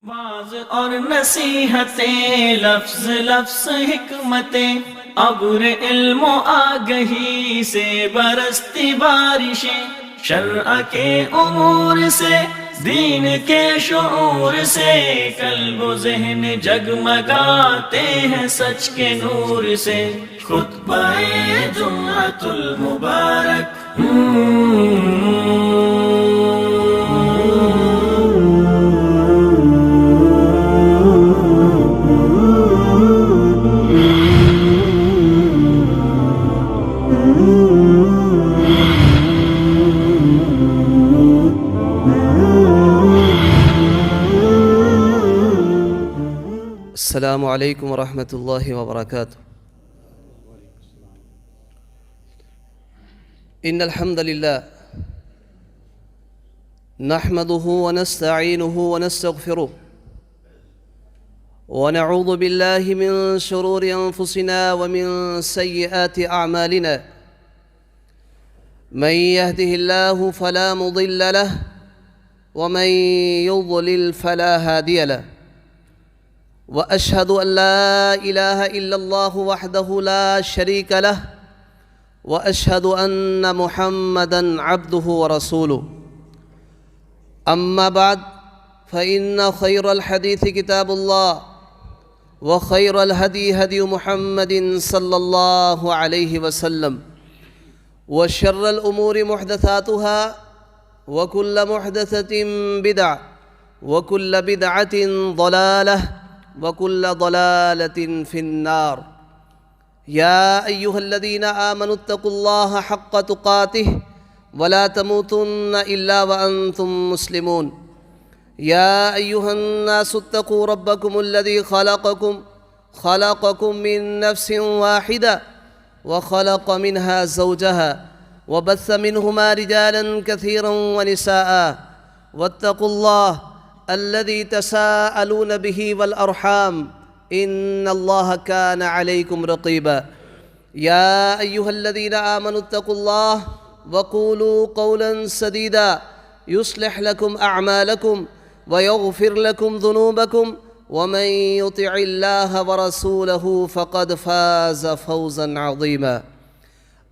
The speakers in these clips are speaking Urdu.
واز اور نصیحتیں، لفظ لفظ حکمتیں، ابر علم و آگہی سے برستی بارشیں، شرع کے امور سے، دین کے شعور سے، قلب و ذہن جگمگاتے ہیں سچ کے نور سے۔ خطبہ جمعۃ المبارک السلام علیکم ورحمۃ اللہ وبرکاتہ۔ ان الحمد للہ نحمده ونستعینه ونستغفره ونعوذ باللہ من شرور انفسنا ومن سیئات اعمالنا، من يهده الله فلا مضل له ومن يضلل فلا هادي له، وأشهد أن لا إله إلا الله وحده لا شريك له، وأشهد أن محمدًا عبده ورسوله، أما بعد فإن خير الحديث كتاب الله، وخير الهدي هدي محمد صلى الله عليه وسلم، وشر الأمور محدثاتها، وكل محدثة بدعة، وكل بدعة ضلالة، وكل ضلالة في النار۔ يا أيها الذين آمنوا اتقوا الله حق تقاته ولا تموتن إلا وأنتم مسلمون۔ يا أيها الناس اتقوا ربكم الذي خلقكم من نفس واحدة، وخلق منها زوجها، وبث منهما رجالا كثيرا ونساء، واتقوا الله الذي تساءلون به والأرحام إن الله كان عليكم رقيبا۔ يا أيها الذين آمنوا اتقوا الله وقولوا قولا سديدا يصلح لكم أعمالكم ويغفر لكم ذنوبكم، ومن يطع الله ورسوله فقد فاز فوزا عظيما۔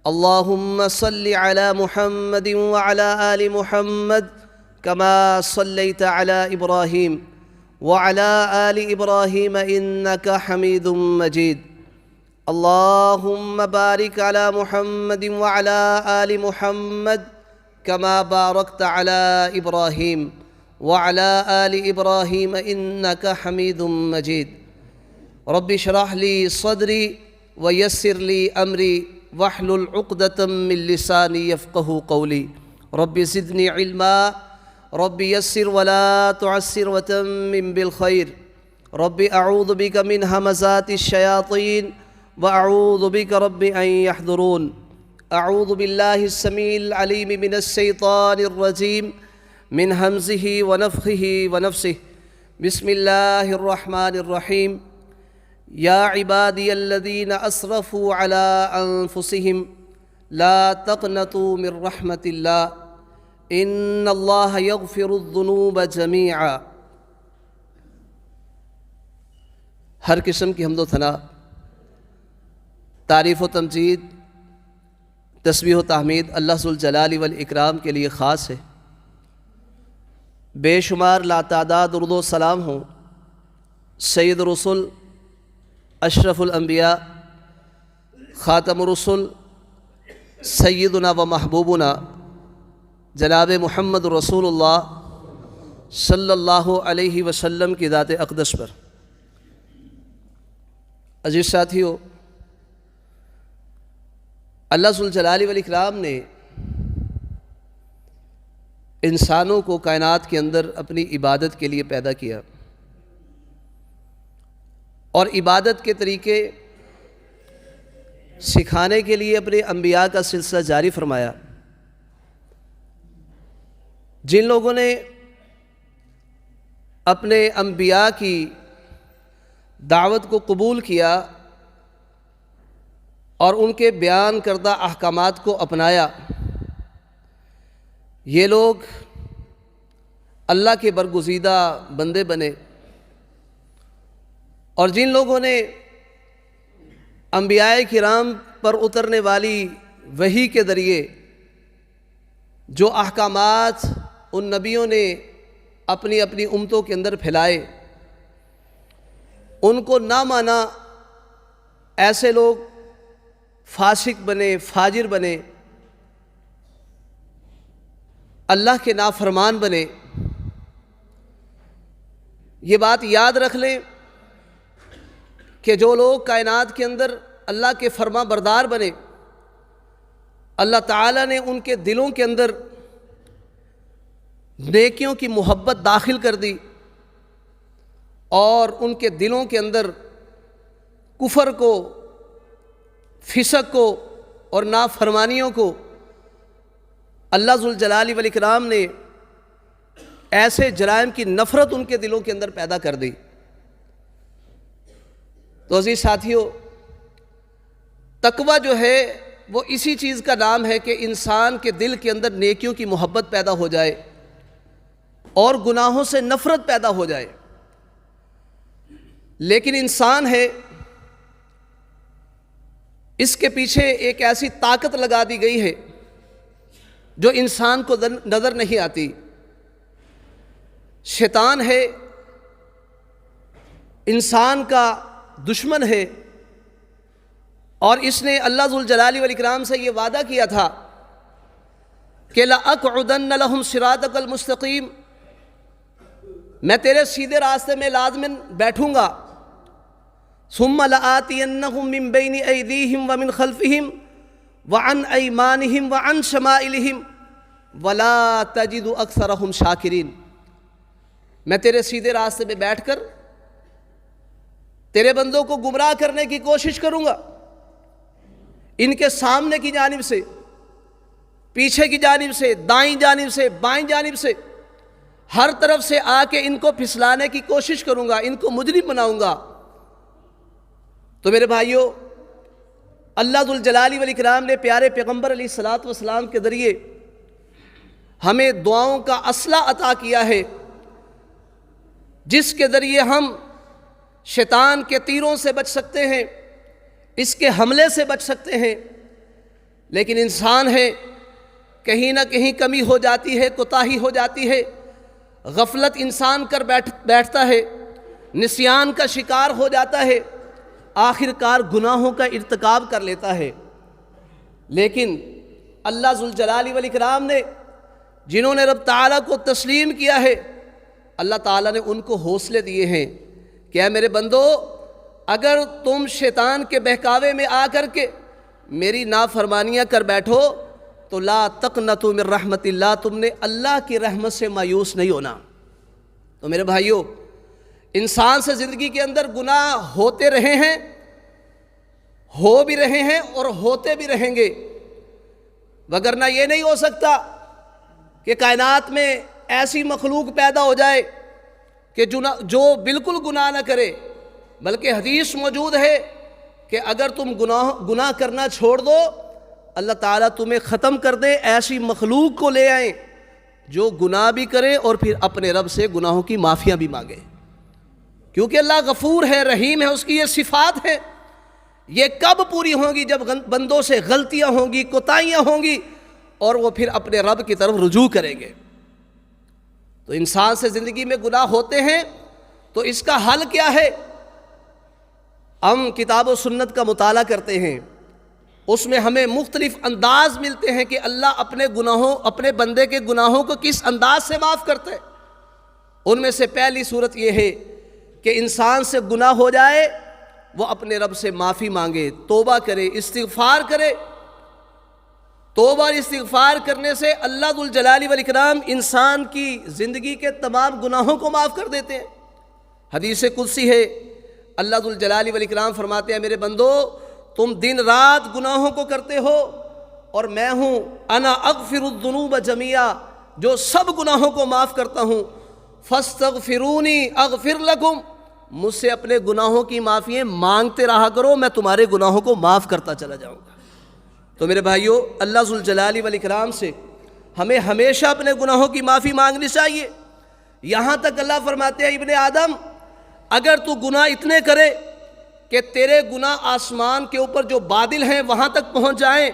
اللهم صل على محمد وعلى آل محمد كما صليت على إبراهيم وعلى آل إبراهيم إنك حميد مجيد۔ اللهم بارك على محمد وعلى آل محمد كما باركت على إبراهيم وعلى آل إبراهيم إنك حميد مجيد۔ رب اشرح لي صدري ويسر لي أمري واحلل عقدة من لساني يفقه قولي۔ رب زدني علما، رب يسر ولا تعسر وتمم بالخير، رب أعوذ بك من همزات الشياطين وأعوذ بك رب أن يحضرون۔ أعوذ بالله السميع العليم من الشيطان الرجيم، من همزه ونفخه ونفسه، بسم الله الرحمن الرحيم۔ يا عبادي الذين أسرفوا على أنفسهم لا تقنطوا من رحمة الله ان اللہ یغفر الذنوب جمیعا۔ ہر قسم کی حمد و ثنا، تعریف و تمجید، تسبیح و تحمید اللہ ذوالجلال والاکرام کے لیے خاص ہے۔ بے شمار لاتعداد درود و سلام ہوں سید الرسل، اشرف الانبیاء، خاتم الرسل، سیدنا و محبوبنا جناب محمد رسول اللہ صلی اللہ علیہ وسلم کی ذات اقدس پر۔ عزیز ساتھیو، اللہ ذوالجلال والاکرام نے انسانوں کو کائنات کے اندر اپنی عبادت کے لیے پیدا کیا، اور عبادت کے طریقے سکھانے کے لیے اپنے انبیاء کا سلسلہ جاری فرمایا۔ جن لوگوں نے اپنے انبیاء کی دعوت کو قبول کیا اور ان کے بیان کردہ احکامات کو اپنایا، یہ لوگ اللہ کے برگزیدہ بندے بنے، اور جن لوگوں نے انبیاء کرام پر اترنے والی وحی کے ذریعے جو احکامات ان نبیوں نے اپنی اپنی امتوں کے اندر پھیلائے ان کو نہ مانا، ایسے لوگ فاسق بنے، فاجر بنے، اللہ کے نافرمان بنے۔ یہ بات یاد رکھ لیں کہ جو لوگ کائنات کے اندر اللہ کے فرما بردار بنے، اللہ تعالیٰ نے ان کے دلوں کے اندر نیکیوں کی محبت داخل کر دی اور ان کے دلوں کے اندر کفر کو، فسق کو اور نافرمانیوں کو اللہ ذوالجلال والاکرام نے ایسے جرائم کی نفرت ان کے دلوں کے اندر پیدا کر دی۔ تو عزیز ساتھیو، تقویٰ جو ہے وہ اسی چیز کا نام ہے کہ انسان کے دل کے اندر نیکیوں کی محبت پیدا ہو جائے اور گناہوں سے نفرت پیدا ہو جائے۔ لیکن انسان ہے، اس کے پیچھے ایک ایسی طاقت لگا دی گئی ہے جو انسان کو نظر نہیں آتی۔ شیطان ہے، انسان کا دشمن ہے، اور اس نے اللہ ذوالجلال والاکرام سے یہ وعدہ کیا تھا کہ لَأَقْعُدَنَّ لَهُمْ صِرَاطَكَ الْمُسْتَقِيمَ، میں تیرے سیدھے راستے میں لازماً بیٹھوں گا۔ ثُمَّ لَآتِيَنَّهُمْ مِنْ بَيْنِ أَيْدِيهِمْ وَمِنْ خَلْفِهِمْ وَعَنْ أَيْمَانِهِمْ وَعَنْ شَمَائِلِهِمْ وَلَا تَجِدُ أَكْثَرَهُمْ شَاكِرِينَ، میں تیرے سیدھے راستے پہ بیٹھ کر تیرے بندوں کو گمراہ کرنے کی کوشش کروں گا۔ ان کے سامنے کی جانب سے، پیچھے کی جانب سے، دائیں جانب سے، بائیں جانب سے، ہر طرف سے آ کے ان کو پھسلانے کی کوشش کروں گا، ان کو مجرم بناؤں گا۔ تو میرے بھائیوں، اللہ ذوالجلال والاکرام نے پیارے پیغمبر علیہ الصلوۃ والسلام کے ذریعے ہمیں دعاؤں کا اسلحہ عطا کیا ہے، جس کے ذریعے ہم شیطان کے تیروں سے بچ سکتے ہیں، اس کے حملے سے بچ سکتے ہیں۔ لیکن انسان ہے، کہیں نہ کہیں کمی ہو جاتی ہے، کوتاہی ہو جاتی ہے، غفلت انسان کر بیٹھتا ہے، نسیان کا شکار ہو جاتا ہے، آخر کار گناہوں کا ارتکاب کر لیتا ہے۔ لیکن اللہ ذوالجلال والاکرام نے جنہوں نے رب تعالیٰ کو تسلیم کیا ہے، اللہ تعالیٰ نے ان کو حوصلے دیے ہیں کہ اے میرے بندو، اگر تم شیطان کے بہکاوے میں آ کر کے میری نافرمانیاں کر بیٹھو تو لا تقنطوا من رحمت اللہ، تم نے اللہ کی رحمت سے مایوس نہیں ہونا۔ تو میرے بھائیوں، انسان سے زندگی کے اندر گناہ ہوتے رہے ہیں، ہو بھی رہے ہیں اور ہوتے بھی رہیں گے، وگرنہ یہ نہیں ہو سکتا کہ کائنات میں ایسی مخلوق پیدا ہو جائے کہ جو بالکل گناہ نہ کرے، بلکہ حدیث موجود ہے کہ اگر تم گناہ کرنا چھوڑ دو، اللہ تعالیٰ تمہیں ختم کر دے، ایسی مخلوق کو لے آئیں جو گناہ بھی کرے اور پھر اپنے رب سے گناہوں کی معافیاں بھی مانگے، کیونکہ اللہ غفور ہے، رحیم ہے، اس کی یہ صفات ہے۔ یہ کب پوری ہوں گی؟ جب بندوں سے غلطیاں ہوں گی، کوتاہیاں ہوں گی، اور وہ پھر اپنے رب کی طرف رجوع کریں گے۔ تو انسان سے زندگی میں گناہ ہوتے ہیں، تو اس کا حل کیا ہے؟ ہم کتاب و سنت کا مطالعہ کرتے ہیں، اس میں ہمیں مختلف انداز ملتے ہیں کہ اللہ اپنے بندے کے گناہوں کو کس انداز سے معاف کرتا ہے۔ ان میں سے پہلی صورت یہ ہے کہ انسان سے گناہ ہو جائے، وہ اپنے رب سے معافی مانگے، توبہ کرے، استغفار کرے۔ توبہ اور استغفار کرنے سے اللہ ذوالجلال والاکرام انسان کی زندگی کے تمام گناہوں کو معاف کر دیتے ہیں۔ حدیث قدسی ہے، اللہ ذوالجلال والاکرام فرماتے ہیں، میرے بندو، تم دن رات گناہوں کو کرتے ہو اور میں ہوں انا اغفر الذنوب جميعا، جو سب گناہوں کو معاف کرتا ہوں، فاستغفرونی اغفر لکم، مجھ سے اپنے گناہوں کی معافی مانگتے رہا کرو، میں تمہارے گناہوں کو معاف کرتا چلا جاؤں گا۔ تو میرے بھائیوں، اللہ ذوالجلال والاکرام سے ہمیں ہمیشہ اپنے گناہوں کی معافی مانگنی چاہیے۔ یہاں تک اللہ فرماتے ہیں، ابن آدم، اگر تو گناہ اتنے کرے کہ تیرے گناہ آسمان کے اوپر جو بادل ہیں وہاں تک پہنچ جائیں،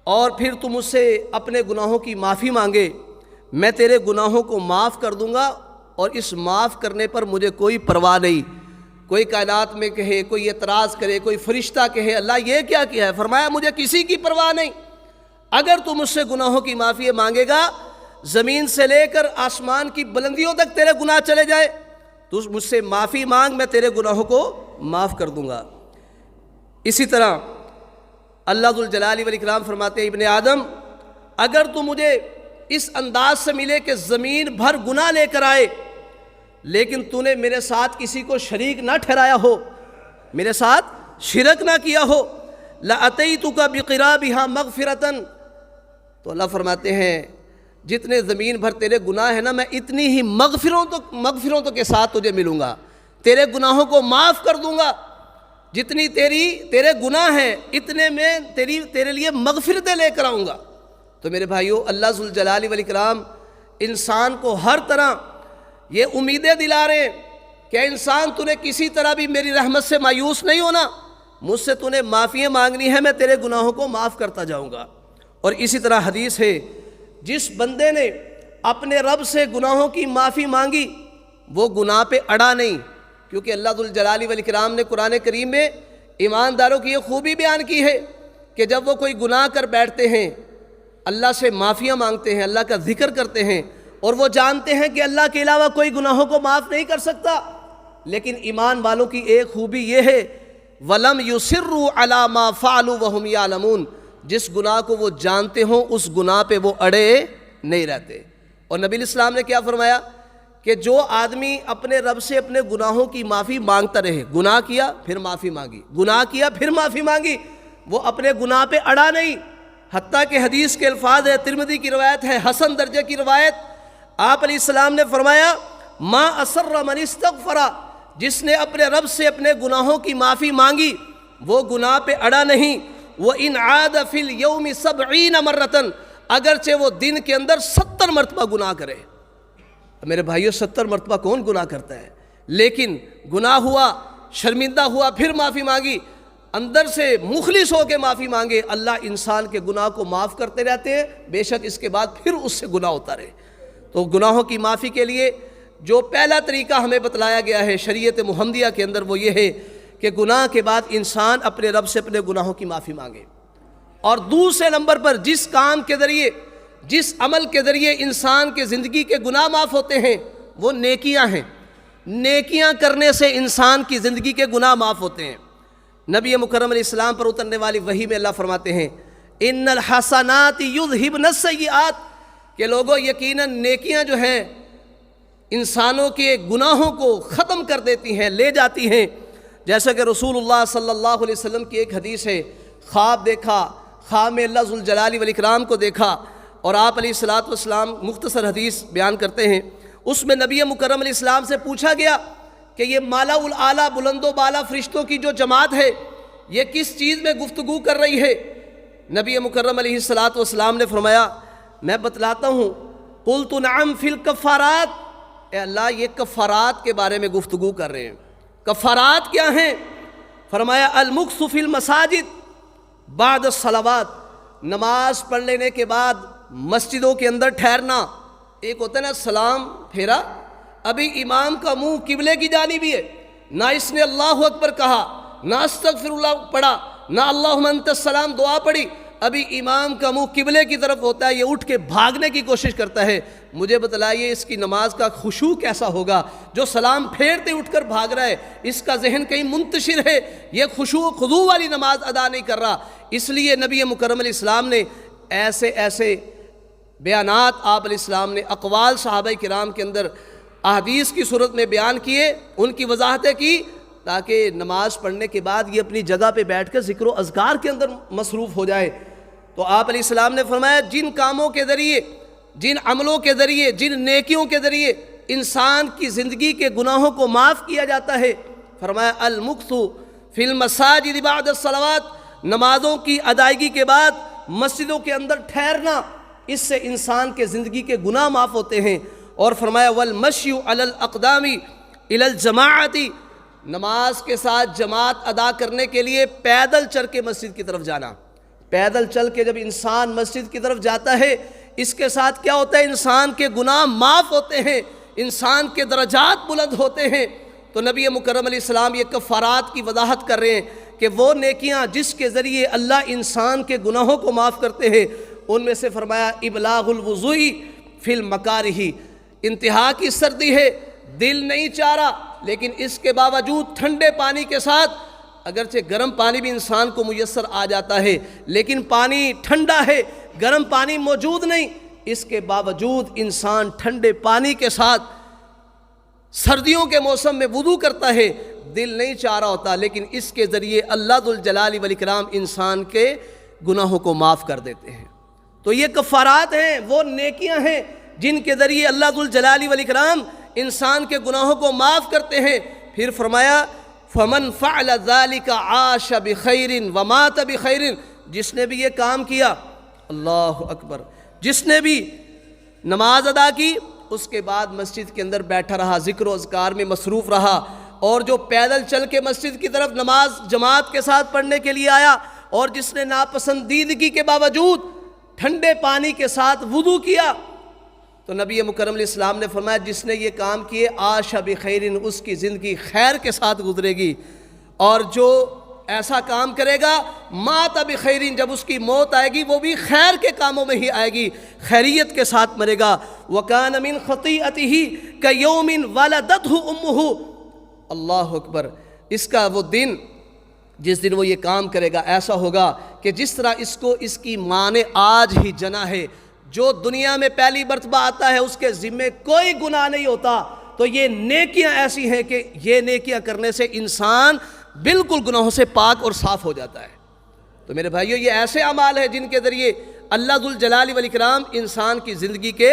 اور پھر تو مجھ سے اپنے گناہوں کی معافی مانگے، میں تیرے گناہوں کو معاف کر دوں گا، اور اس معاف کرنے پر مجھے کوئی پرواہ نہیں۔ کوئی کائنات میں کہے، کوئی اعتراض کرے، کوئی فرشتہ کہے اللہ یہ کیا کیا ہے، فرمایا مجھے کسی کی پرواہ نہیں، اگر تو مجھ سے گناہوں کی معافی مانگے گا، زمین سے لے کر آسمان کی بلندیوں تک تیرے گناہ چلے جائے، تو مجھ سے معافی مانگ، میں تیرے گناہوں کو معاف کر دوں گا۔ اسی طرح اللہ ذوالجلال والاکرام فرماتے ہیں ابن آدم اگر تو مجھے اس انداز سے ملے کہ زمین بھر گناہ لے کر آئے، لیکن تو نے میرے ساتھ کسی کو شریک نہ ٹھہرایا ہو، میرے ساتھ شرک نہ کیا ہو، لَأَتَيْتُكَ بِقِرَابِهَا مَغْفِرَةً، تو اللہ فرماتے ہیں جتنے زمین بھر تیرے گناہ ہیں نا، میں اتنی ہی مغفرتوں کے ساتھ تجھے ملوں گا، تیرے گناہوں کو معاف کر دوں گا، جتنی تیرے گناہ ہیں اتنے میں تیرے لیے مغفرتیں لے کر آؤں گا۔ تو میرے بھائیو، اللہ ذوالجلال والاکرام انسان کو ہر طرح یہ امیدیں دلا رہے ہیں کہ انسان تو نے کسی طرح بھی میری رحمت سے مایوس نہیں ہونا، مجھ سے تو نے معافی مانگنی ہے، میں تیرے گناہوں کو معاف کرتا جاؤں گا۔ اور اسی طرح حدیث ہے جس بندے نے اپنے رب سے گناہوں کی معافی مانگی وہ گناہ پہ اڑا نہیں، کیونکہ اللہ ذوالجلال والاکرام نے قرآن کریم میں ایمانداروں کی یہ خوبی بیان کی ہے کہ جب وہ کوئی گناہ کر بیٹھتے ہیں، اللہ سے معافیاں مانگتے ہیں، اللہ کا ذکر کرتے ہیں، اور وہ جانتے ہیں کہ اللہ کے علاوہ کوئی گناہوں کو معاف نہیں کر سکتا، لیکن ایمان والوں کی ایک خوبی یہ ہے وَلَمْ يُصِرُّوا عَلَى مَا فَعَلُوا وَهُمْ يَعْلَمُونَ، جس گناہ کو وہ جانتے ہوں اس گناہ پہ وہ اڑے نہیں رہتے۔ اور نبی الاسلام نے کیا فرمایا کہ جو آدمی اپنے رب سے اپنے گناہوں کی معافی مانگتا رہے، گناہ کیا پھر معافی مانگی، گناہ کیا پھر معافی مانگی، وہ اپنے گناہ پہ اڑا نہیں، حتیٰ کہ حدیث کے الفاظ ہے، ترمذی کی روایت ہے، حسن درجے کی روایت، آپ علیہ السلام نے فرمایا ما اسر من استغفر، جس نے اپنے رب سے اپنے گناہوں کی معافی مانگی وہ گناہ پہ اڑا نہیں، وَإِنْ عَادَ فِي الْيَوْمِ 70 مرتن، اگرچہ وہ دن کے اندر 70 مرتبہ گناہ کرے۔ میرے بھائیو 70 مرتبہ کون گناہ کرتا ہے، لیکن گناہ ہوا، شرمندہ ہوا، پھر معافی مانگی، اندر سے مخلص ہو کے معافی مانگے، اللہ انسان کے گناہ کو معاف کرتے رہتے ہیں، بے شک اس کے بعد پھر اس سے گناہ ہوتا رہے۔ تو گناہوں کی معافی کے لیے جو پہلا طریقہ ہمیں بتلایا گیا ہے شریعت محمدیہ کے اندر وہ یہ ہے کہ گناہ کے بعد انسان اپنے رب سے اپنے گناہوں کی معافی مانگے، اور دوسرے نمبر پر جس کام کے ذریعے، جس عمل کے ذریعے انسان کے زندگی کے گناہ معاف ہوتے ہیں وہ نیکیاں ہیں، نیکیاں کرنے سے انسان کی زندگی کے گناہ معاف ہوتے ہیں۔ نبی مکرم علیہ السلام پر اترنے والی وحی میں اللہ فرماتے ہیں ان الحسنات یذہبن السیئات، کہ لوگوں یقیناً نیکیاں جو ہیں انسانوں کے گناہوں کو ختم کر دیتی ہیں، لے جاتی ہیں۔ جیسا کہ رسول اللہ صلی اللہ علیہ وسلم کی ایک حدیث ہے، خواب دیکھا، خواب میں اللہ ذوالجلال والاکرام کو دیکھا، اور آپ علیہ الصلوۃ والسلام مختصر حدیث بیان کرتے ہیں، اس میں نبی مکرم علیہ السلام سے پوچھا گیا کہ یہ مالا الاعلیٰ بلند و بالا فرشتوں کی جو جماعت ہے یہ کس چیز میں گفتگو کر رہی ہے؟ نبی مکرم علیہ الصلوۃ والسلام نے فرمایا میں بتلاتا ہوں، قلت نعم فی الکفارات، اے اللہ یہ کفارات کے بارے میں گفتگو کر رہے ہیں۔ کفارات کیا ہیں؟ فرمایا المکث فی المساجد بعد الصلوات، نماز پڑھ لینے کے بعد مسجدوں کے اندر ٹھہرنا۔ ایک ہوتا ہے نا سلام پھیرا، ابھی امام کا منہ قبلے کی جانب ہی ہے، نہ اس نے اللہ اکبر کہا، نہ استغفر اللہ پڑھا، نہ اللہم انت السلام دعا پڑھی، ابھی امام کا منہ قبلے کی طرف ہوتا ہے، یہ اٹھ کے بھاگنے کی کوشش کرتا ہے۔ مجھے بتلائیے اس کی نماز کا خشوع کیسا ہوگا؟ جو سلام پھیرتے اٹھ کر بھاگ رہا ہے، اس کا ذہن کہیں منتشر ہے، یہ خشوع و خضوع والی نماز ادا نہیں کر رہا۔ اس لیے نبی مکرم علیہ السلام نے ایسے بیانات آپ علیہ السلام نے اقوال صحابہ کرام کے اندر احادیث کی صورت میں بیان کیے، ان کی وضاحتیں کی، تاکہ نماز پڑھنے کے بعد یہ اپنی جگہ پہ بیٹھ کر ذکر و اذکار کے اندر مصروف ہو جائے۔ تو آپ علیہ السلام نے فرمایا جن کاموں کے ذریعے، جن عملوں کے ذریعے، جن نیکیوں کے ذریعے انسان کی زندگی کے گناہوں کو معاف کیا جاتا ہے، فرمایا المکث فی المساجد بعد الصلوات، نمازوں کی ادائیگی کے بعد مسجدوں کے اندر ٹھہرنا، اس سے انسان کے زندگی کے گناہ معاف ہوتے ہیں۔ اور فرمایا والمشی علی الاقدام، الی الجماعۃ، نماز کے ساتھ جماعت ادا کرنے کے لیے پیدل چل کے مسجد کی طرف جانا۔ پیدل چل کے جب انسان مسجد کی طرف جاتا ہے، اس کے ساتھ کیا ہوتا ہے؟ انسان کے گناہ معاف ہوتے ہیں، انسان کے درجات بلند ہوتے ہیں۔ تو نبی مکرم علیہ السلام یہ کفارات کی وضاحت کر رہے ہیں کہ وہ نیکیاں جس کے ذریعے اللہ انسان کے گناہوں کو معاف کرتے ہیں، ان میں سے فرمایا ابلاغ الوضوء فی المکارہ، انتہا کی سردی ہے، دل نہیں چاہ رہا، لیکن اس کے باوجود ٹھنڈے پانی کے ساتھ، اگرچہ گرم پانی بھی انسان کو میسر آ جاتا ہے، لیکن پانی ٹھنڈا ہے، گرم پانی موجود نہیں، اس کے باوجود انسان ٹھنڈے پانی کے ساتھ سردیوں کے موسم میں وضو کرتا ہے، دل نہیں چاہ رہا ہوتا، لیکن اس کے ذریعے اللہ ذوالجلال والاکرام انسان کے گناہوں کو معاف کر دیتے ہیں۔ تو یہ کفارات ہیں، وہ نیکیاں ہیں جن کے ذریعے اللہ ذوالجلال والاکرام انسان کے گناہوں کو معاف کرتے ہیں۔ پھر فرمایا فمن فعل ذلك عاش بخیر ومات بخیر، جس نے بھی یہ کام کیا، اللہ اکبر، جس نے بھی نماز ادا کی، اس کے بعد مسجد کے اندر بیٹھا رہا، ذکر و اذکار میں مصروف رہا، اور جو پیدل چل کے مسجد کی طرف نماز جماعت کے ساتھ پڑھنے کے لیے آیا، اور جس نے ناپسندیدگی کے باوجود ٹھنڈے پانی کے ساتھ وضو کیا، تو نبی مکرم علیہ السلام نے فرمایا جس نے یہ کام کیے عاش بخیر، اس کی زندگی خیر کے ساتھ گزرے گی، اور جو ایسا کام کرے گا مات بخیر، جب اس کی موت آئے گی وہ بھی خیر کے کاموں میں ہی آئے گی، خیریت کے ساتھ مرے گا۔ وَكَانَ مِنْ خَطِيئَتِهِ كَيَوْمٍ وَلَدَتْهُ أُمُّهُ، اللہ اکبر، اس کا وہ دن جس دن وہ یہ کام کرے گا ایسا ہوگا کہ جس طرح اس کو اس کی ماں نے آج ہی جنا ہے۔ جو دنیا میں پہلی مرتبہ آتا ہے اس کے ذمے کوئی گناہ نہیں ہوتا، تو یہ نیکیاں ایسی ہیں کہ یہ نیکیاں کرنے سے انسان بالکل گناہوں سے پاک اور صاف ہو جاتا ہے۔ تو میرے بھائیو، یہ ایسے اعمال ہیں جن کے ذریعے اللہ ذوالجلال والاکرام انسان کی زندگی کے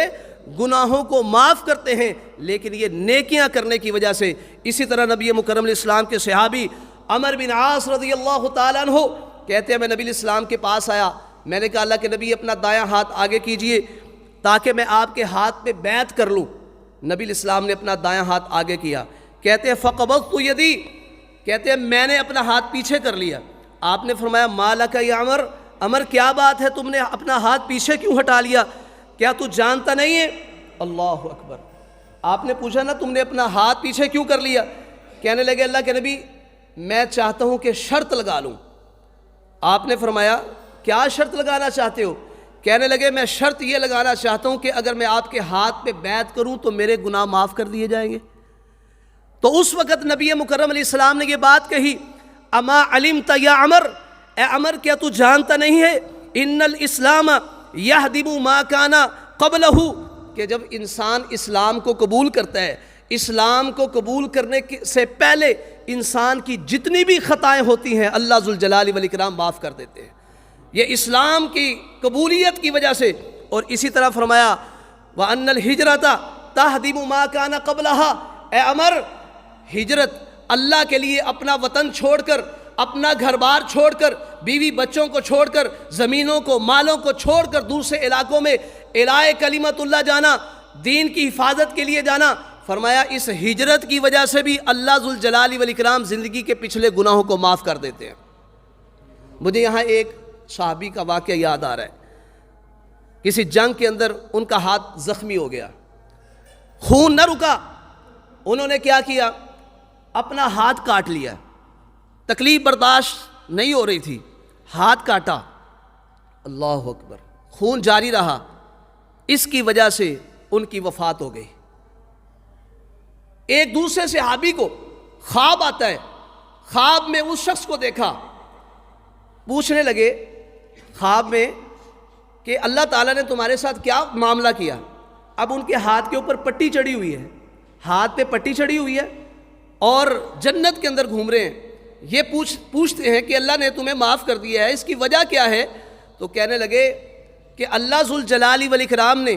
گناہوں کو معاف کرتے ہیں، لیکن یہ نیکیاں کرنے کی وجہ سے۔ اسی طرح نبی مکرم علیہ السلام کے صحابی عمر بن عاص رضی اللہ تعالیٰ عنہ کہتے ہیں میں نبی علیہ السلام کے پاس آیا، میں نے کہا اللہ کے نبی اپنا دایاں ہاتھ آگے کیجئے تاکہ میں آپ کے ہاتھ پہ بیعت کر لوں۔ نبی علیہ السلام نے اپنا دایاں ہاتھ آگے کیا، کہتے ہیں فقبضت یدی، کہتے ہیں میں نے اپنا ہاتھ پیچھے کر لیا۔ آپ نے فرمایا ما لک یا عمر، عمر کیا بات ہے، تم نے اپنا ہاتھ پیچھے کیوں ہٹا لیا، کیا تو جانتا نہیں ہے؟ اللہ اکبر، آپ نے پوچھا نا تم نے اپنا ہاتھ پیچھے کیوں کر لیا؟ کہنے لگے اللہ کے نبی میں چاہتا ہوں کہ شرط لگا لوں۔ آپ نے فرمایا کیا شرط لگانا چاہتے ہو؟ کہنے لگے میں شرط یہ لگانا چاہتا ہوں کہ اگر میں آپ کے ہاتھ پہ بیعت کروں تو میرے گناہ معاف کر دیے جائیں گے۔ تو اس وقت نبی مکرم علیہ السلام نے یہ بات کہی اما علمت یا عمر، اے عمر کیا تو جانتا نہیں ہے ان الاسلام یہدم ما کان قبلہ، کہ جب انسان اسلام کو قبول کرتا ہے، اسلام کو قبول کرنے سے پہلے انسان کی جتنی بھی خطائیں ہوتی ہیں اللہ ذوالجلال والاکرام معاف کر دیتے ہیں، یہ اسلام کی قبولیت کی وجہ سے۔ اور اسی طرح فرمایا وَأَنَّ الْحِجْرَةَ تَهْدِمُ مَا كَانَ قَبْلَهَا، اے عمر ہجرت اللہ کے لیے اپنا وطن چھوڑ کر، اپنا گھر بار چھوڑ کر، بیوی بچوں کو چھوڑ کر، زمینوں کو مالوں کو چھوڑ کر دوسرے علاقوں میں اعلاء کلمت اللہ جانا، دین کی حفاظت کے لیے جانا، فرمایا اس ہجرت کی وجہ سے بھی اللہ ذوالجلال والاکرام زندگی کے پچھلے گناہوں کو معاف کر دیتے ہیں۔ مجھے یہاں ایک صحابی کا واقعہ یاد آ رہا ہے، کسی جنگ کے اندر ان کا ہاتھ زخمی ہو گیا، خون نہ رکا، انہوں نے کیا کیا، اپنا ہاتھ کاٹ لیا، تکلیف برداشت نہیں ہو رہی تھی، ہاتھ کاٹا، اللہ اکبر، خون جاری رہا، اس کی وجہ سے ان کی وفات ہو گئی۔ ایک دوسرے صحابی کو خواب آتا ہے، خواب میں اس شخص کو دیکھا، پوچھنے لگے خواب میں کہ اللہ تعالیٰ نے تمہارے ساتھ کیا معاملہ کیا؟ اب ان کے ہاتھ کے اوپر پٹی چڑھی ہوئی ہے، ہاتھ پہ پٹی چڑھی ہوئی ہے اور جنت کے اندر گھوم رہے ہیں، یہ پوچھتے ہیں کہ اللہ نے تمہیں معاف کر دیا ہے، اس کی وجہ کیا ہے؟ تو کہنے لگے کہ اللہ ذوالجلال والاکرام نے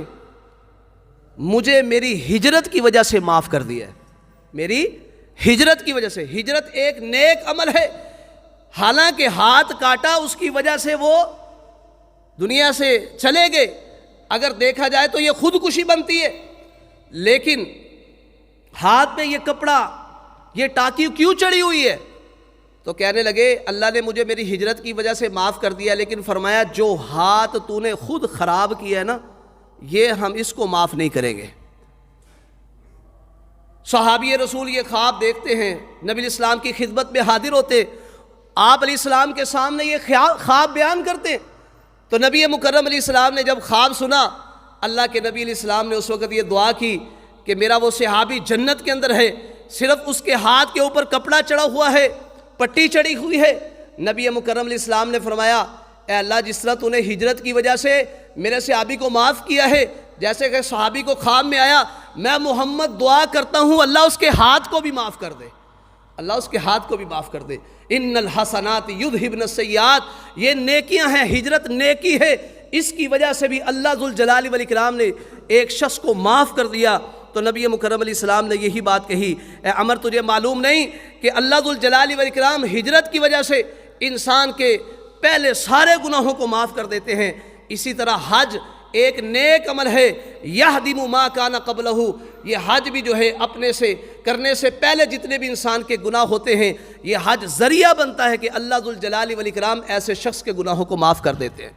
مجھے میری ہجرت کی وجہ سے معاف کر دیا ہے، میری ہجرت کی وجہ سے۔ ہجرت ایک نیک عمل ہے، حالانکہ ہاتھ کاٹا اس کی وجہ سے وہ دنیا سے چلے گئے، اگر دیکھا جائے تو یہ خودکشی بنتی ہے، لیکن ہاتھ میں یہ کپڑا، یہ ٹاکی کیوں چڑھی ہوئی ہے؟ تو کہنے لگے اللہ نے مجھے میری ہجرت کی وجہ سے معاف کر دیا، لیکن فرمایا جو ہاتھ تو نے خود خراب کیا ہے نا، یہ ہم اس کو معاف نہیں کریں گے۔ صحابی رسول یہ خواب دیکھتے ہیں، نبی الاسلام کی خدمت میں حاضر ہوتے، آپ علیہ السلام کے سامنے یہ خواب بیان کرتے، تو نبی مکرم علیہ السلام نے جب خواب سنا، اللہ کے نبی علیہ السلام نے اس وقت یہ دعا کی کہ میرا وہ صحابی جنت کے اندر ہے، صرف اس کے ہاتھ کے اوپر کپڑا چڑھا ہوا ہے، پٹی چڑھی ہوئی ہے۔ نبی مکرم علیہ السلام نے فرمایا اے اللہ، جس طرح تو نے ہجرت کی وجہ سے میرے صحابی کو معاف کیا ہے، جیسے کہ صحابی کو خواب میں آیا، میں محمد دعا کرتا ہوں اللہ اس کے ہاتھ کو بھی معاف کر دے، اللہ اس کے ہاتھ کو بھی معاف کر دے۔ ان الحسنات یذھبن السیئات، یہ نیکیاں ہیں، ہجرت نیکی ہے، اس کی وجہ سے بھی اللہ ذوالجلال والاکرام نے ایک شخص کو معاف کر دیا۔ تو نبی مکرم علیہ السلام نے یہی بات کہی، اے عمر تجھے معلوم نہیں کہ اللہ ذوالجلال والاکرام ہجرت کی وجہ سے انسان کے پہلے سارے گناہوں کو معاف کر دیتے ہیں۔ اسی طرح حج ایک نیک عمل ہے، یہدم ما کان قبلہ، یہ حج بھی جو ہے اپنے سے کرنے سے پہلے جتنے بھی انسان کے گناہ ہوتے ہیں، یہ حج ذریعہ بنتا ہے کہ اللہ ذوالجلال والاکرام ایسے شخص کے گناہوں کو معاف کر دیتے ہیں۔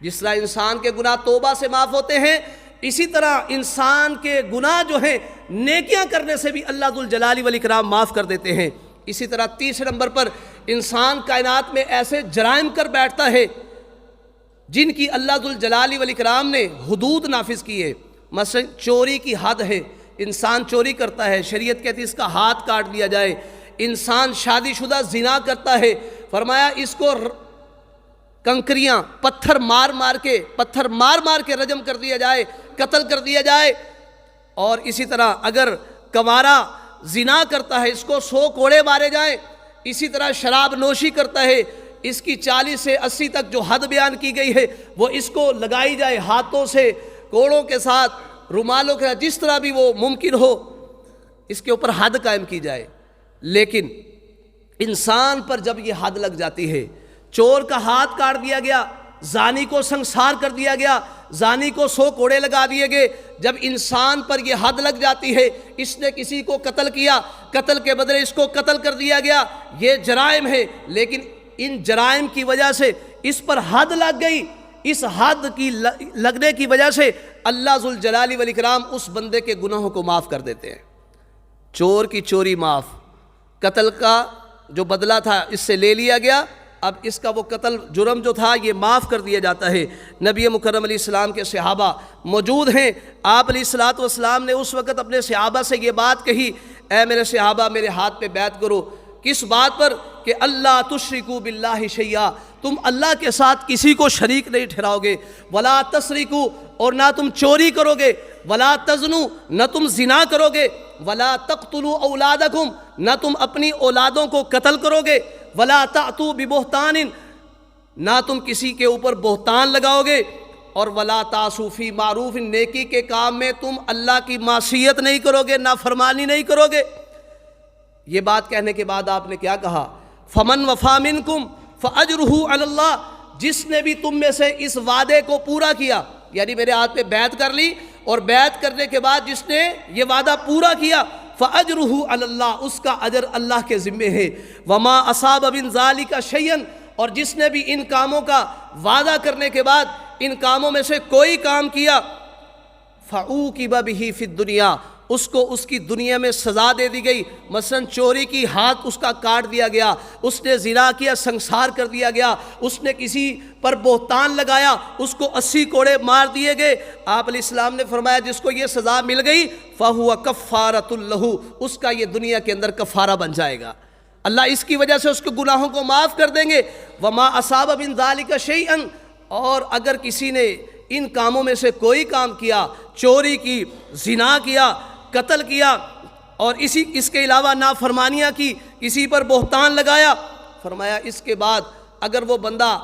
جس طرح انسان کے گناہ توبہ سے معاف ہوتے ہیں، اسی طرح انسان کے گناہ جو ہیں نیکیاں کرنے سے بھی اللہ ذوالجلال والاکرام معاف کر دیتے ہیں۔ اسی طرح تیسرے نمبر پر انسان کائنات میں ایسے جرائم کر بیٹھتا ہے جن کی اللہ ذوالجلال والاکرام نے حدود نافذ کی ہے۔ مثلا چوری کی حد ہے، انسان چوری کرتا ہے، شریعت کہتی ہے اس کا ہاتھ کاٹ دیا جائے۔ انسان شادی شدہ زنا کرتا ہے، فرمایا اس کو کنکریاں پتھر مار مار کے رجم کر دیا جائے، قتل کر دیا جائے۔ اور اسی طرح اگر کنوارا زنا کرتا ہے اس کو 100 کوڑے مارے جائیں۔ اسی طرح شراب نوشی کرتا ہے، اس کی 40 سے 80 تک جو حد بیان کی گئی ہے وہ اس کو لگائی جائے، ہاتھوں سے، کوڑوں کے ساتھ، رومالوں کے ساتھ، جس طرح بھی وہ ممکن ہو اس کے اوپر حد قائم کی جائے۔ لیکن انسان پر جب یہ حد لگ جاتی ہے، چور کا ہاتھ کاٹ دیا گیا، زانی کو سنسار کر دیا گیا، زانی کو 100 کوڑے لگا دیے گئے، جب انسان پر یہ حد لگ جاتی ہے، اس نے کسی کو قتل کیا، قتل کے بدلے اس کو قتل کر دیا گیا، یہ جرائم ہے۔ لیکن ان جرائم کی وجہ سے اس پر حد لگ گئی، اس حد کی لگنے کی وجہ سے اللہ ذوالجلال والاکرام اس بندے کے گناہوں کو معاف کر دیتے ہیں۔ چور کی چوری معاف، قتل کا جو بدلہ تھا اس سے لے لیا گیا، اب اس کا وہ قتل جرم جو تھا یہ معاف کر دیا جاتا ہے۔ نبی مکرم علیہ السلام کے صحابہ موجود ہیں، آپ علیہ الصلوۃ والسلام نے اس وقت اپنے صحابہ سے یہ بات کہی، اے میرے صحابہ میرے ہاتھ پہ بیعت کرو، کس بات پر؟ کہ اللہ تشرکوا باللہ شیئا، تم اللہ کے ساتھ کسی کو شریک نہیں ٹھہراؤ گے، ولا تسرقوا، اور نہ تم چوری کرو گے، ولا تزنوا، نہ تم زنا کرو گے، ولا تقتلوا اولادکم، نہ تم اپنی اولادوں کو قتل کرو گے، ولا تأتوا ببہتان، نہ تم کسی کے اوپر بہتان لگاؤ گے، اور ولا تعصوا فی معروف، نیکی کے کام میں تم اللہ کی معصیت نہیں کرو گے، نافرمانی نہیں کرو گے۔ یہ بات کہنے کے بعد آپ نے کیا کہا؟ فمن وفا منکم فاجرہ علی اللہ، جس نے بھی تم میں سے اس وعدے کو پورا کیا، یعنی میرے ہاتھ پہ بیعت کر لی اور بیعت کرنے کے بعد جس نے یہ وعدہ پورا کیا، فاجرہ علی اللہ، اس کا اجر اللہ کے ذمے ہے۔ وما اصاب من ذلک شیئا، اور جس نے بھی ان کاموں کا وعدہ کرنے کے بعد ان کاموں میں سے کوئی کام کیا، فعوقب بہ فی الدنیا، اس کو اس کی دنیا میں سزا دے دی گئی۔ مثلا چوری کی ہاتھ اس کا کاٹ دیا گیا، اس نے زنا کیا سنسار کر دیا گیا، اس نے کسی پر بہتان لگایا اس کو 80 کوڑے مار دیے گئے۔ آپ علیہ السلام نے فرمایا جس کو یہ سزا مل گئی فہو کفارۃ لہ، اس کا یہ دنیا کے اندر کفارہ بن جائے گا، اللہ اس کی وجہ سے اس کے گناہوں کو معاف کر دیں گے۔ وما اصاب من ذلک شیئا، اور اگر کسی نے ان کاموں میں سے کوئی کام کیا، چوری کی، زنا کیا، قتل کیا، اور اس کے علاوہ نافرمانیاں کی، کسی پر بہتان لگایا، فرمایا اس کے بعد اگر وہ بندہ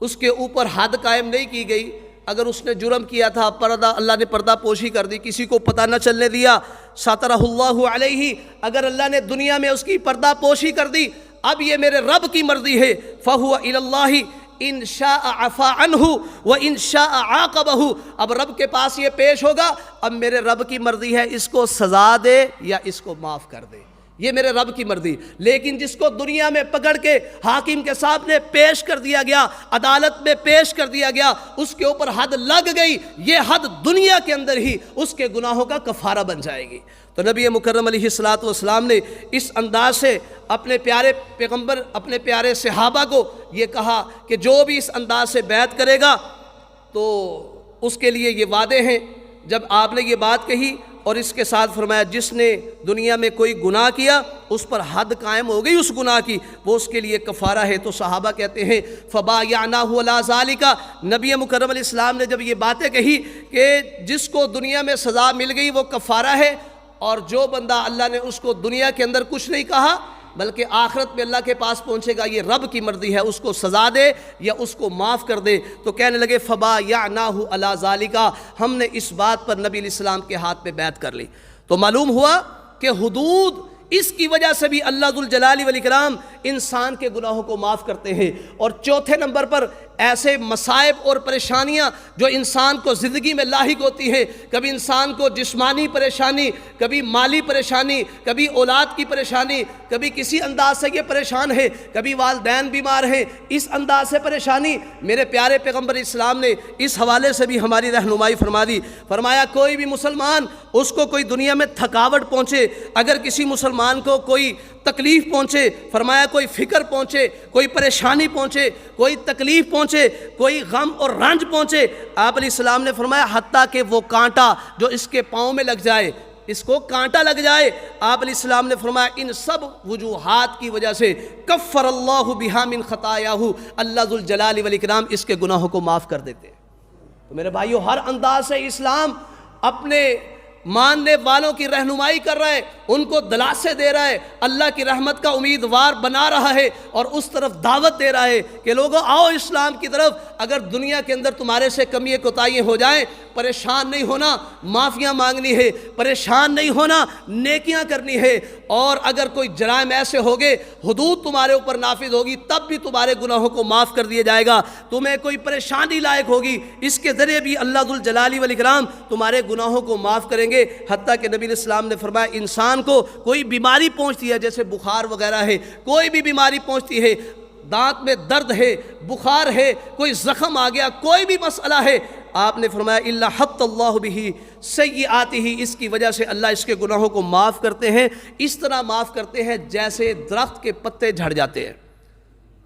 اس کے اوپر حد قائم نہیں کی گئی، اگر اس نے جرم کیا تھا، پردہ اللہ نے پردہ پوشی کر دی، کسی کو پتہ نہ چلنے دیا، سترہ اللہ علیہ، اگر اللہ نے دنیا میں اس کی پردہ پوشی کر دی، اب یہ میرے رب کی مرضی ہے، فہو الی اللہ، ان شاء عفا عنہ و ان شاء عاقبہ. اب رب کے پاس یہ پیش ہوگا، اب میرے رب کی مرضی ہے اس کو سزا دے یا اس کو معاف کر دے، یہ میرے رب کی مرضی. لیکن جس کو دنیا میں پکڑ کے حاکم کے سامنے پیش کر دیا گیا، عدالت میں پیش کر دیا گیا، اس کے اوپر حد لگ گئی، یہ حد دنیا کے اندر ہی اس کے گناہوں کا کفارہ بن جائے گی. تو نبی مکرم علیہ السلام نے اس انداز سے اپنے پیارے پیغمبر، اپنے پیارے صحابہ کو یہ کہا کہ جو بھی اس انداز سے بیعت کرے گا تو اس کے لیے یہ وعدے ہیں. جب آپ نے یہ بات کہی اور اس کے ساتھ فرمایا جس نے دنیا میں کوئی گناہ کیا اس پر حد قائم ہو گئی اس گناہ کی، وہ اس کے لیے کفارہ ہے. تو صحابہ کہتے ہیں فبایعناہ علی ذالک. نبی مکرم علیہ السلام نے جب یہ باتیں کہی کہ جس کو دنیا میں سزا مل گئی وہ کفارہ ہے، اور جو بندہ اللہ نے اس کو دنیا کے اندر کچھ نہیں کہا بلکہ آخرت میں اللہ کے پاس پہنچے گا، یہ رب کی مرضی ہے، اس کو سزا دے یا اس کو معاف کر دے. تو کہنے لگے فبایعناہ علی ذالک، ہم نے اس بات پر نبی علیہ السلام کے ہاتھ میں بیعت کر لی. تو معلوم ہوا کہ حدود اس کی وجہ سے بھی اللہ ذوالجلال والاکرام انسان کے گناہوں کو معاف کرتے ہیں. اور چوتھے نمبر پر ایسے مصائب اور پریشانیاں جو انسان کو زندگی میں لاحق ہوتی ہیں، کبھی انسان کو جسمانی پریشانی، کبھی مالی پریشانی، کبھی اولاد کی پریشانی، کبھی کسی انداز سے یہ پریشان ہے، کبھی والدین بیمار ہیں، اس انداز سے پریشانی. میرے پیارے پیغمبر اسلام نے اس حوالے سے بھی ہماری رہنمائی فرما دی. فرمایا کوئی بھی مسلمان، اس کو کوئی دنیا میں تھکاوٹ پہنچے، اگر کسی مسلمان کو کوئی تکلیف پہنچے، فرمایا کوئی فکر پہنچے، کوئی پریشانی پہنچے، کوئی تکلیف پہنچے، کوئی غم اور رنج پہنچے، آپ علیہ السلام نے فرمایا حتیٰ کہ وہ کانٹا جو اس کے پاؤں میں لگ جائے، اس کو کانٹا لگ جائے، آپ علیہ السلام نے فرمایا ان سب وجوہات کی وجہ سے کفر اللہ بہا من خطایاہ، اللہ ذوالجلال والاکرام اس کے گناہوں کو معاف کر دیتے ہیں. تو میرے بھائیو، ہر انداز سے اسلام اپنے ماننے والوں کی رہنمائی کر رہا ہے، ان کو دلاسے دے رہا ہے، اللہ کی رحمت کا امیدوار بنا رہا ہے، اور اس طرف دعوت دے رہا ہے کہ لوگوں آؤ اسلام کی طرف. اگر دنیا کے اندر تمہارے سے کمی کوتاہیاں ہو جائیں، پریشان نہیں ہونا، معافیاں مانگنی ہے، پریشان نہیں ہونا، نیکیاں کرنی ہے. اور اگر کوئی جرائم ایسے ہوگے، حدود تمہارے اوپر نافذ ہوگی، تب بھی تمہارے گناہوں کو معاف کر دیا جائے گا. تمہیں کوئی پریشانی لائق ہوگی، اس کے ذریعے بھی اللہ ذوالجلال والاکرام تمہارے گناہوں کو معاف کریں گے. حتیٰ کہ نبی علیہ السلام نے فرمایا انسان کو کوئی بیماری پہنچتی ہے، جیسے بخار وغیرہ ہے، کوئی بھی بیماری پہنچتی ہے، دانت میں درد ہے، بخار ہے، کوئی زخم آ گیا، کوئی بھی مسئلہ ہے، آپ نے فرمایا الا حط اللہ بہ سیئاتہ، اس کی وجہ سے اللہ اس کے گناہوں کو معاف کرتے ہیں. اس طرح معاف کرتے ہیں جیسے درخت کے پتے جھڑ جاتے ہیں.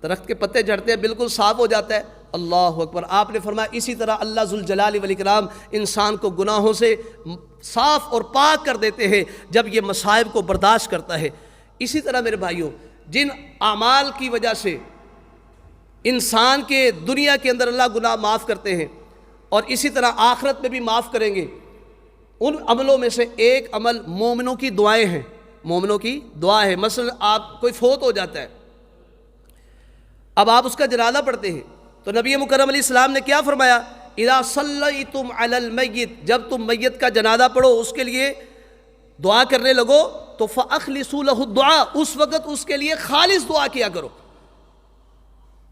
درخت کے پتے جھڑتے ہیں، بالکل صاف ہو جاتا ہے. اللہ اکبر. آپ نے فرمایا اسی طرح اللہ ذوالجلال والاکرام انسان کو گناہوں سے صاف اور پاک کر دیتے ہیں جب یہ مصائب کو برداشت کرتا ہے. اسی طرح میرے بھائیوں، جن اعمال کی وجہ سے انسان کے دنیا کے اندر اللہ گناہ معاف کرتے ہیں اور اسی طرح آخرت میں بھی معاف کریں گے، ان عملوں میں سے ایک عمل مومنوں کی دعائیں ہیں. مومنوں کی دعا ہے. مثلا آپ کوئی فوت ہو جاتا ہے، اب آپ اس کا جنازہ پڑھتے ہیں، تو نبی مکرم علیہ السلام نے کیا فرمایا؟ اذا صلیتم علی المیت، جب تم میت کا جنازہ پڑھو، اس کے لیے دعا کرنے لگو تو فاخلصوا له الدعاء، اس وقت اس کے لیے خالص دعا کیا کرو.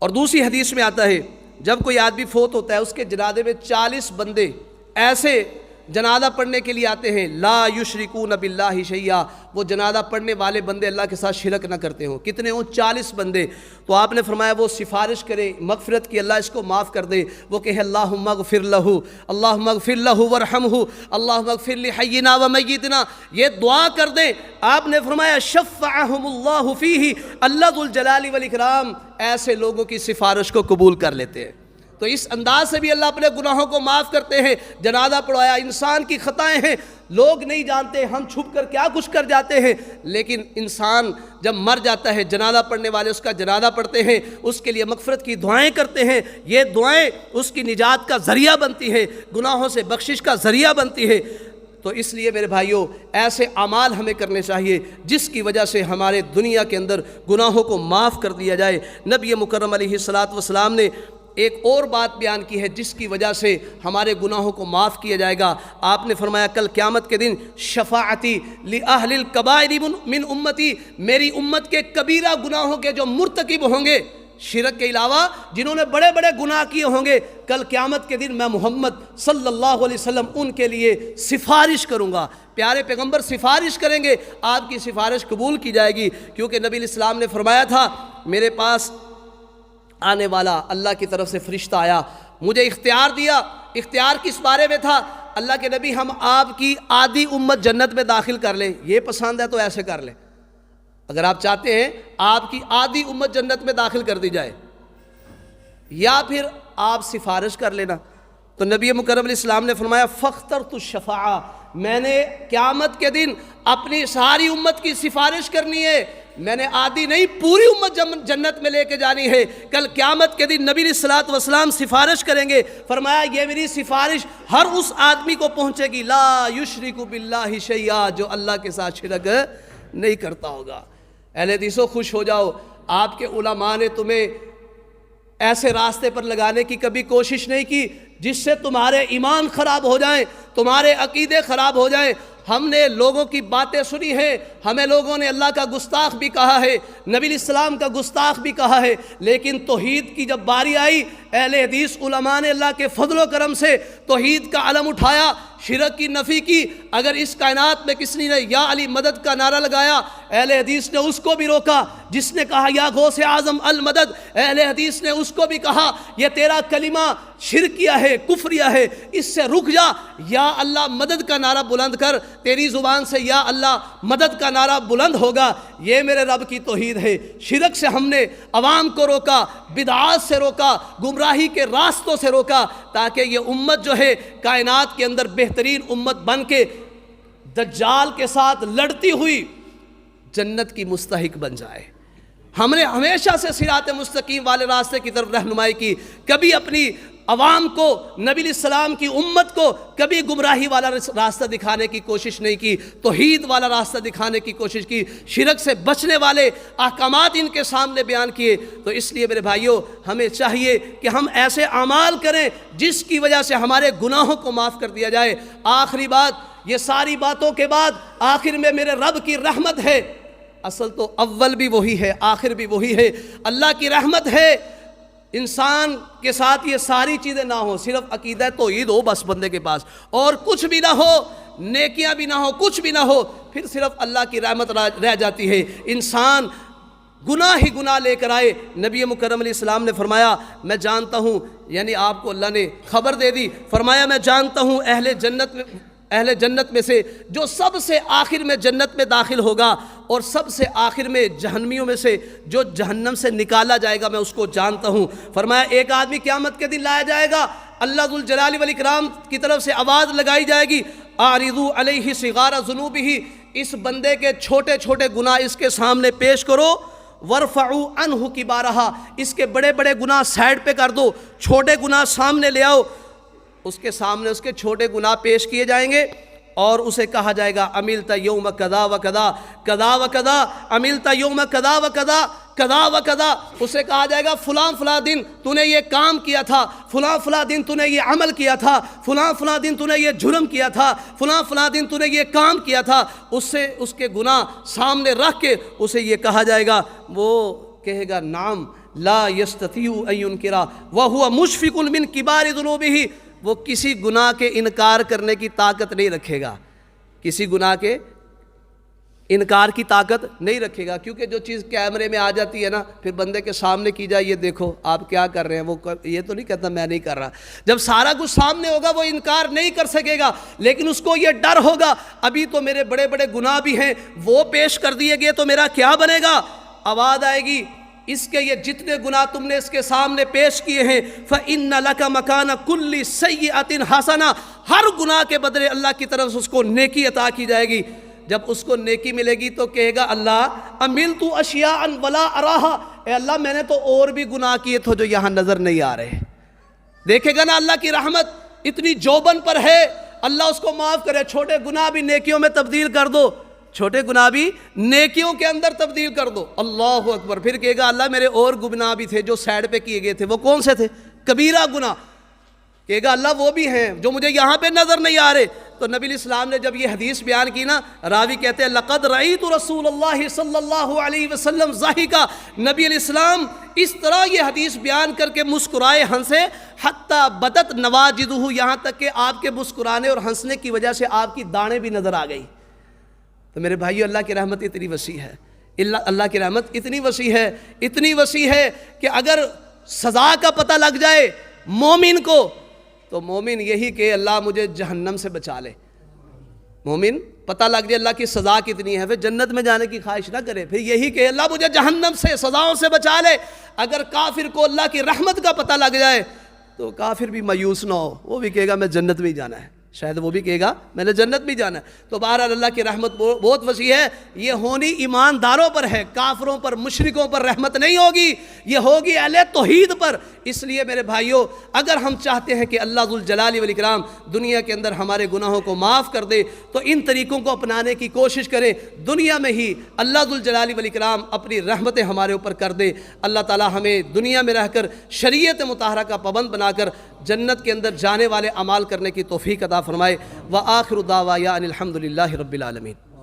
اور دوسری حدیث میں آتا ہے جب کوئی آدمی فوت ہوتا ہے، اس کے جنازے میں 40 بندے ایسے جنازہ پڑھنے کے لیے آتے ہیں لا یشرکون باللہ شیئا، وہ جنازہ پڑھنے والے بندے اللہ کے ساتھ شرک نہ کرتے ہوں. کتنے ہوں؟ 40 بندے. تو آپ نے فرمایا وہ سفارش کریں مغفرت کی، اللہ اس کو معاف کر دے. وہ کہے اللہم اغفر لہ، اللہم اغفر لہ ورحمہ، اللہم اغفر لحینا ومیتنا، یہ دعا کر دیں. آپ نے فرمایا شفعہم اللہ فیہ، اللہ ذوالجلال والاکرام ایسے لوگوں کی سفارش کو قبول کر لیتے ہیں. تو اس انداز سے بھی اللہ اپنے گناہوں کو معاف کرتے ہیں. جنازہ پڑھوایا، انسان کی خطائیں ہیں، لوگ نہیں جانتے، ہم چھپ کر کیا کچھ کر جاتے ہیں، لیکن انسان جب مر جاتا ہے، جنازہ پڑھنے والے اس کا جنازہ پڑھتے ہیں، اس کے لیے مغفرت کی دعائیں کرتے ہیں. یہ دعائیں اس کی نجات کا ذریعہ بنتی ہے، گناہوں سے بخشش کا ذریعہ بنتی ہے. تو اس لیے میرے بھائیوں، ایسے اعمال ہمیں کرنے چاہیے جس کی وجہ سے ہمارے دنیا کے اندر گناہوں کو معاف کر دیا جائے. نبی مکرم علیہ السلام نے ایک اور بات بیان کی ہے جس کی وجہ سے ہمارے گناہوں کو معاف کیا جائے گا. آپ نے فرمایا کل قیامت کے دن شفاعتی لأہل الکبائر من امتی، میری امت کے کبیرہ گناہوں کے جو مرتکب ہوں گے، شرک کے علاوہ جنہوں نے بڑے بڑے گناہ کیے ہوں گے، کل قیامت کے دن میں محمد صلی اللہ علیہ وسلم ان کے لیے سفارش کروں گا۔ پیارے پیغمبر سفارش کریں گے، آپ کی سفارش قبول کی جائے گی، کیونکہ نبی علیہ السلام نے فرمایا تھا میرے پاس آنے والا اللہ کی طرف سے فرشتہ آیا، مجھے اختیار دیا۔ اختیار کس بارے میں تھا؟ اللہ کے نبی ہم آپ کی آدھی امت جنت میں داخل کر لیں، یہ پسند ہے تو ایسے کر لیں، اگر آپ چاہتے ہیں آپ کی آدھی امت جنت میں داخل کر دی جائے، یا پھر آپ سفارش کر لینا۔ تو نبی مکرم علیہ السلام نے فرمایا فاخترت الشفاعہ، میں نے قیامت کے دن اپنی ساری امت کی سفارش کرنی ہے، میں نے آدھی نہیں پوری امت جنت میں لے کے جانی ہے۔ کل قیامت کے دن نبی علیہ الصلوۃ والسلام سفارش کریں گے، فرمایا یہ میری سفارش ہر اس آدمی کو پہنچے گی لا یشرک باللہ شیئا، جو اللہ کے ساتھ شرک نہیں کرتا ہوگا۔ اہل حدیثوں خوش ہو جاؤ، آپ کے علماء نے تمہیں ایسے راستے پر لگانے کی کبھی کوشش نہیں کی جس سے تمہارے ایمان خراب ہو جائیں، تمہارے عقیدے خراب ہو جائیں۔ ہم نے لوگوں کی باتیں سنی ہیں، ہمیں لوگوں نے اللہ کا گستاخ بھی کہا ہے، نبی علیہ السلام کا گستاخ بھی کہا ہے، لیکن توحید کی جب باری آئی، اہل حدیث علماء نے اللہ کے فضل و کرم سے توحید کا علم اٹھایا، شرک کی نفی کی۔ اگر اس کائنات میں کسی نے یا علی مدد کا نعرہ لگایا، اہل حدیث نے اس کو بھی روکا۔ جس نے کہا یا غوث اعظم المدد، اہل حدیث نے اس کو بھی کہا یہ تیرا کلمہ شرکیہ ہے، کفریہ ہے، اس سے رک جا، یا اللہ مدد کا نعرہ بلند کر، تیری زبان سے یا اللہ مدد کا نعرہ بلند ہوگا۔ یہ میرے رب کی توحید ہے۔ شرک سے ہم نے عوام کو روکا، بدعات سے روکا، گمراہی کے راستوں سے روکا، تاکہ یہ امت جو ہے کائنات کے اندر بہترین امت بن کے دجال کے ساتھ لڑتی ہوئی جنت کی مستحق بن جائے۔ ہم نے ہمیشہ سے صراط مستقیم والے راستے کی طرف رہنمائی کی، کبھی اپنی عوام کو، نبی علیہ السلام کی امت کو کبھی گمراہی والا راستہ دکھانے کی کوشش نہیں کی، توحید والا راستہ دکھانے کی کوشش کی، شرک سے بچنے والے احکامات ان کے سامنے بیان کیے۔ تو اس لیے میرے بھائیوں، ہمیں چاہیے کہ ہم ایسے اعمال کریں جس کی وجہ سے ہمارے گناہوں کو معاف کر دیا جائے۔ آخری بات، یہ ساری باتوں کے بعد آخر میں میرے رب کی رحمت ہے۔ اصل تو اول بھی وہی ہے، آخر بھی وہی ہے، اللہ کی رحمت ہے۔ انسان کے ساتھ یہ ساری چیزیں نہ ہوں، صرف عقیدہ توحید ہو بس بندے کے پاس، اور کچھ بھی نہ ہو، نیکیاں بھی نہ ہو، کچھ بھی نہ ہو، پھر صرف اللہ کی رحمت رہ جاتی ہے۔ انسان گناہ ہی گناہ لے کر آئے۔ نبی مکرم علیہ السلام نے فرمایا میں جانتا ہوں، یعنی آپ کو اللہ نے خبر دے دی، فرمایا میں جانتا ہوں اہل جنت میں سے جو سب سے آخر میں جنت میں داخل ہوگا، اور سب سے آخر میں جہنمیوں میں سے جو جہنم سے نکالا جائے گا، میں اس کو جانتا ہوں۔ فرمایا ایک آدمی قیامت کے دن لایا جائے گا، اللہ ذوالجلال والاکرام کی طرف سے آواز لگائی جائے گی اعرضوا علیہ صغار ذنوبہ، اس بندے کے چھوٹے چھوٹے گناہ اس کے سامنے پیش کرو، ورفعوا عنہ کبارہا، اس کے بڑے بڑے گناہ سائڈ پہ کر دو، چھوٹے گناہ سامنے لے آؤ۔ اس کے سامنے اس کے چھوٹے گناہ پیش کیے جائیں گے، اور اسے کہا جائے گا عملت یوم کذا و کذا کذا و کذا، عملت یوم کذا و کذا کذا و کذا، اسے کہا جائے گا فلاں فلاں دن تو نے یہ کام کیا تھا، فلاں فلاں دن تو نے یہ عمل کیا تھا، فلاں فلاں دن تو نے یہ جرم کیا تھا، فلاں فلاں دن تو نے یہ کام کیا تھا۔ اس سے اس کے گناہ سامنے رکھ کے اسے یہ کہا جائے گا، وہ کہے گا نعم لا یستطیع ان ینکر وہو مشفق من کبار ذنوبہ، وہ کسی گناہ کے انکار کرنے کی طاقت نہیں رکھے گا، کسی گناہ کے انکار کی طاقت نہیں رکھے گا، کیونکہ جو چیز کیمرے میں آ جاتی ہے نا، پھر بندے کے سامنے کی جائے یہ دیکھو آپ کیا کر رہے ہیں، وہ یہ تو نہیں کہتا میں نہیں کر رہا۔ جب سارا کچھ سامنے ہوگا وہ انکار نہیں کر سکے گا، لیکن اس کو یہ ڈر ہوگا ابھی تو میرے بڑے بڑے گناہ بھی ہیں، وہ پیش کر دیے گئے تو میرا کیا بنے گا۔ آواز آئے گی اس کے یہ جتنے گناہ تم نے اس کے سامنے پیش کیے ہیں فَإِنَّ لَكَ مَكَانَ كُلِّ سَيِّئَةٍ حَسَنَةٍ، ہر گناہ کے بدلے اللہ کی طرف سے اس کو نیکی عطا کی جائے گی۔ جب اس کو نیکی ملے گی تو کہے گا اللہ عملت اشیاء ولا اراہا، اے اللہ میں نے تو اور بھی گناہ کیے تھے جو یہاں نظر نہیں آ رہے۔ دیکھے گا نا اللہ کی رحمت اتنی جوبن پر ہے، اللہ اس کو معاف کرے، چھوٹے گناہ بھی نیکیوں میں تبدیل کر دو، چھوٹے گناہ بھی نیکیوں کے اندر تبدیل کر دو۔ اللہ اکبر۔ پھر کہے گا اللہ میرے اور گناہ بھی تھے جو سائڈ پہ کیے گئے تھے، وہ کون سے تھے؟ کبیرہ گناہ۔ کہے گا اللہ وہ بھی ہیں جو مجھے یہاں پہ نظر نہیں آ رہے، تو نبی علیہ السلام نے جب یہ حدیث بیان کی نا، راوی کہتے ہیں لقد رأیت رسول اللہ صلی اللہ علیہ وسلم ضاحکا، نبی علیہ السلام اس طرح یہ حدیث بیان کر کے مسکرائے، ہنسے، حتی بدت نواجدہ، یہاں تک کہ آپ کے مسکرانے اور ہنسنے کی وجہ سے آپ کی داڑھیں بھی نظر آ گئی۔ تو میرے بھائیو، اللہ کی رحمت اتنی وسیع ہے، اللہ کی رحمت اتنی وسیع ہے کہ اگر سزا کا پتہ لگ جائے مومن کو تو مومن یہی کہ اللہ مجھے جہنم سے بچا لے۔ مومن پتہ لگ جائے اللہ کی سزا کتنی ہے، پھر جنت میں جانے کی خواہش نہ کرے، پھر یہی کہ اللہ مجھے جہنم سے سزاؤں سے بچا لے۔ اگر کافر کو اللہ کی رحمت کا پتہ لگ جائے تو کافر بھی مایوس نہ ہو، وہ بھی کہے گا میں جنت میں ہی جانا ہے، شاید وہ بھی کہے گا میں نے جنت بھی جانا ہے۔ تو بہرحال اللہ کی رحمت بہت وسیع ہے، یہ ہونی ایمانداروں پر ہے، کافروں پر مشرکوں پر رحمت نہیں ہوگی، یہ ہوگی اہل توحید پر۔ اس لیے میرے بھائیوں، اگر ہم چاہتے ہیں کہ اللہ ذوالجلال والاکرام دنیا کے اندر ہمارے گناہوں کو معاف کر دے تو ان طریقوں کو اپنانے کی کوشش کریں، دنیا میں ہی اللہ ذوالجلال والاکرام اپنی رحمتیں ہمارے اوپر کر دے۔ اللہ تعالی ہمیں دنیا میں رہ کر شریعت مطہرہ کا پابند بنا کر جنت کے اندر جانے والے اعمال کرنے کی توفیق عطا فرمائے۔ وآخر دعوانا ان الحمد للہ رب العالمین۔